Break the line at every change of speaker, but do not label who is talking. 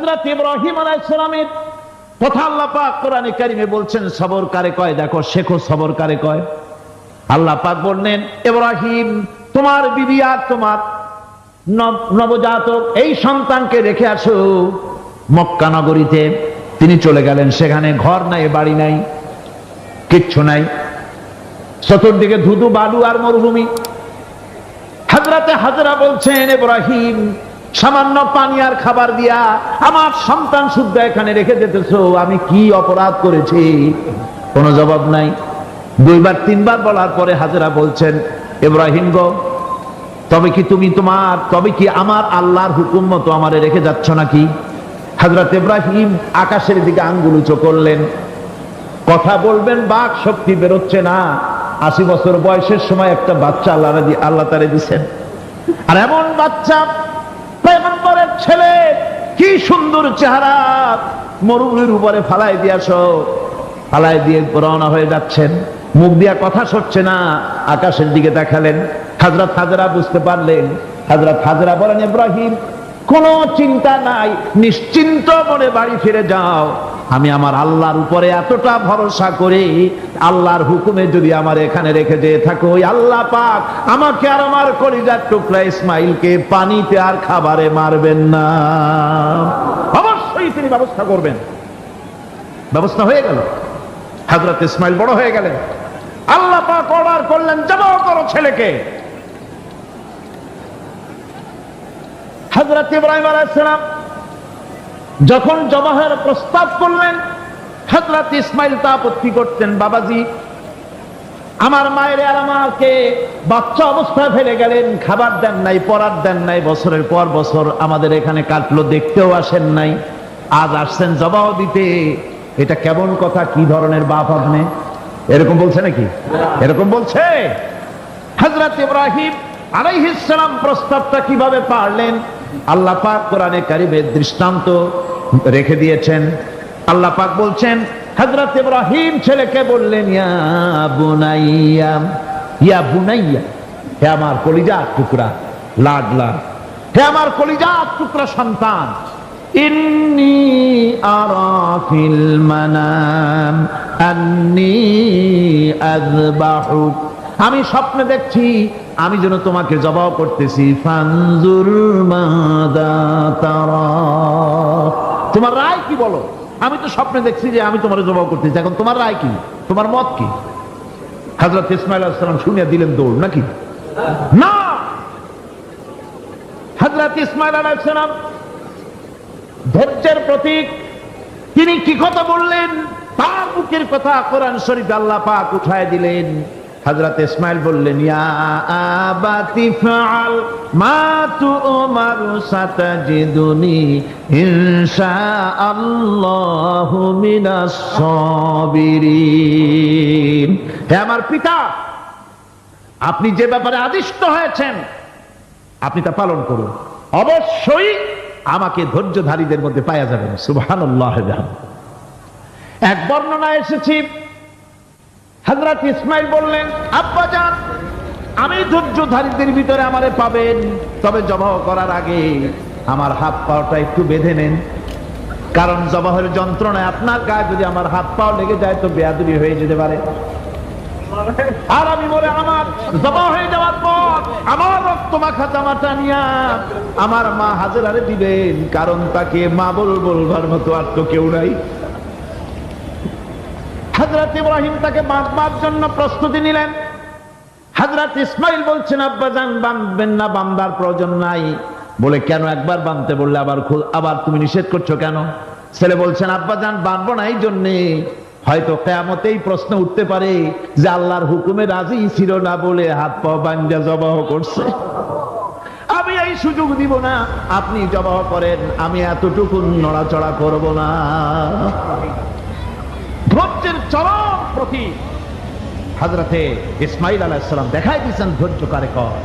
হযরত ইব্রাহিম আলাইহিস সালামের কথা আল্লাহ পাক কোরআনে কারিমে বলছেন সবর কারে কয়, দেখো শেখো সবর কারে কয়। আল্লাহ পাক বললেন, ইব্রাহিম তোমার বিবি আর তোমার নবজাতক এই সন্তানকে রেখে আসো মক্কা নগরীতে। তিনি চলে গেলেন, সেখানে ঘর নাই, বাড়ি নাই, কিচ্ছু নাই, চতুর্দিকে ধুধু বালু আর মরুভূমি। হযরতে হাজরা বলছেন, ইব্রাহিম সামান্য পানি আর খাবার দিয়া আমার সন্তান শুদ্ধ এখানে রেখে যেতেছো, আমি কি অপরাধ করেছি? কোনো জবাব নাই। দুইবার তিনবার বলার পরে হাজরা বলছেন, ইব্রাহিম গো, তবে কি আমার আল্লাহর হুকুম মতো আমারে রেখে যাচ্ছ নাকি? হযরত ইব্রাহিম আকাশের দিকে আঙ্গুল উঁচু করলেন। কথা বলবেন, বাক শক্তি বেরোচ্ছে না। 80 বছর বয়সের সময় একটা বাচ্চা আল্লাহ তারে দিচ্ছেন, আর এমন বাচ্চা পয়গম্বরের ছেলে, কি সুন্দর চেহারা, মরুভূমির উপরে ফালাই দিয়ে রওনা হয়ে যাচ্ছেন। মুখ দিয়া কথা সরছে না, আকাশের দিকে দেখালেন। হযরত হাজরা বুঝতে পারলেন। হযরত হাজরা বলেন, ইব্রাহিম কোনো চিন্তা নাই, নিশ্চিন্ত মনে বাড়ি ফিরে যাও। আমি আমার আল্লাহর উপরে এতটা ভরসা করি, আল্লাহর হুকুমে যদি আমার এখানে রেখে যেয়ে থাকো, ওই আল্লাহ পাক আমাকে আর আমার কলিজার টুকরা ইসমাইলকে পানিতে আর খাবারে মারবেন না, অবশ্যই তিনি ব্যবস্থা করবেন। ব্যবস্থা হয়ে গেল। হযরত ইসমাইল বড় হয়ে গেলেন। আল্লাহ পাক অর্ডার করলেন, জবাহ করো ছেলেকে। হযরত ইব্রাহিম আলাইহিস সালাম যখন জবাহের প্রস্তাব করলেন, হযরত ইসমাইল তা আপত্তি করতেন, বাবাজি আমার মায়ের আর আমাকে বাচ্চা অবস্থায় ফেলে গেলেন, খাবার দেন নাই, পরার দেন নাই, বছরের পর বছর আমাদের এখানে কাটলো, দেখতেও আসেন নাই, আজ আসছেন জবাহ দিতে। এটা কেমন কথা? কি ধরনের বাপ আপনি? এরকম বলছে নাকি? এরকম বলছে? হযরত ইব্রাহিম আলাইহিস সালাম প্রস্তাবটা কিভাবে পারলেন? আল্লাহ পাক কোরআনে কারিমে দৃষ্টান্ত রেখে দিয়েছেন। আল্লাহ পাক বলছেন, হযরত ইব্রাহিম ছেলেকে বললেন, ইয়া বুনাইয়া, ইয়া বুনাইয়া, হে আমার কলিজার টুকরা লাডলা, হে আমার কলিজার টুকরা সন্তান, ইন্নী আরা ফিল মানাম আন্নী আযবাহুক, আমি স্বপ্নে দেখছি আমি যেন তোমাকে জবাহ করতেছি। ফানজুর মাযা তারা, তোমার রায় কি বলো? আমি তো স্বপ্নে দেখছি যে আমি তোমার জবাহ করতেছি, এখন তোমার রায় কি, তোমার মত কি? হযরত ইসমাঈল আলাইহিস সালাম শুনিয়া দিলেন দৌড়, নাকি না? হযরত ইসমাঈল আলাইহিস সালাম ধৈর্যের প্রতীক, তিনি কি কথা বললেন? তার মুখের কথা কোরআন শরীফ আল্লাহ পাক উঠায় দিলেন। হযরত ইসমাঈল বললেন, ইয়া আবাতি ফাআল মা তু'মারু সাতাজিদুনি ইনশাআল্লাহু মিনাস সাবিরিন, হে আমার পিতা, আপনি যে ব্যাপারে আদিষ্ট হয়েছেন আপনি তা পালন করুন, অবশ্যই আমাকে ধৈর্যধারীদের মধ্যে পাওয়া যাবেন। সুবহানাল্লাহ। এক বর্ণনায় এসেছে, হযরত ইসমাঈল বললেন, আব্বাজান আমি ধৈর্যধারীদের ভিতরে আমারে পাবেন, তবে জবাহ করার আগে আমার হাত পাওটা একটু বেঁধে নেন, কারণ জবাহের যন্ত্রণায় আপনার গায়ে যদি আমার হাত পাও লেগে যায় তো বেয়াদবি হয়ে যেতে পারে, আর আমি মরে আমার জবাহ হয়ে যাওয়ার পর আমার রক্ত মাখা জামাটা নিয়া আমার মা হাজেরারে দিবেন, কারণ তাকে মা বলবার মতো আর তো কেউ নাই। হযরত ইব্রাহিম তাকে বাঁধবার জন্য প্রস্তুতি নিলেন। হযরত ইসমাঈল বলছেন, আব্বাজান বাঁধবেন না, বাঁধবার প্রয়োজন নাই। বলে, কেন? একবার বাঁধতে বললে আবার তুমি নিষেধ করছো কেন? ছেলে বলছেন, আব্বাজান বাঁধবো না এই জন্যে, হয়তো কিয়ামতেই প্রশ্ন উঠতে পারে যে আল্লাহর হুকুমে রাজি ছিল না বলে হাত পা বাঁধা জবাহ করছে, আমি এই সুযোগ দিব না, আপনি জবাহ করেন, আমি এতটুকু নড়াচড়া করব না। ধৈর্যের চরম প্রতীক হযরতে ইসমাঈল আলাইহিস সালাম দেখাই দিয়েছেন ধৈর্য কারে কয়।